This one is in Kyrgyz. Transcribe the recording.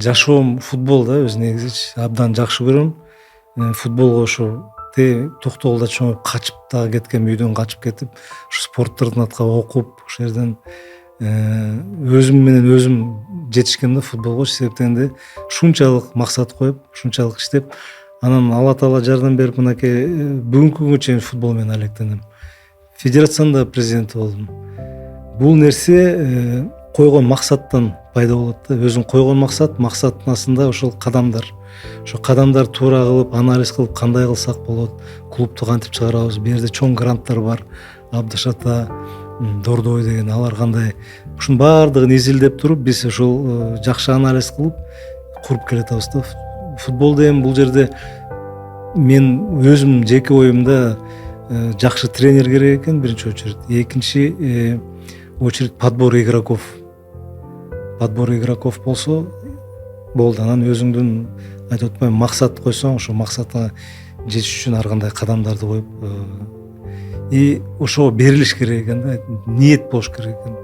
Жашоом футбол да, өз негизичи абдан жакшы көрөм. Футболго ошо токтогулда чоңоюп качып дагы кеткем, үйдөн качып кетип, ушу спортту интернатка окуп, ошол жерден өзүм менен өзүм жетишкем да футболго. Себептен ушунчалык максат коюп, ушунчалык иштеп, анан Алла таала жардам берип, мынакей бүгүнкү күнгө чейин футбол менен алектендим. Федерациянын да президенти болдум. Бул нерсе койгон максаттан пайда болот да. Өзүң койгон максаттын астында ошол кадамдар. Ошо кадамдар туура кылып, анализ кылып, кандай кылсак болот, клубту кантип чыгарабыз. Бул жерде чоң гранттар бар. Абдыш ата, Дордой деген, алар кандай. Ушунун баардыгын изилдеп туруп, биз ошол жакшы анализ кылып куруп келатабыз да. Футбол деген бул жерде мен өзүм жеке оюмда жакшы тренер керек экен биринчи очередь. Экинчи очередь подбор игроков. Подбор игроков болсо болду. Анан өзүңдүн айтып атпайбы максат койсоң, ошо максатыңа жетиш үчүн ар кандай кадамдарды коюп, ошого берилиш керек экен да, ниет болуш керек экен.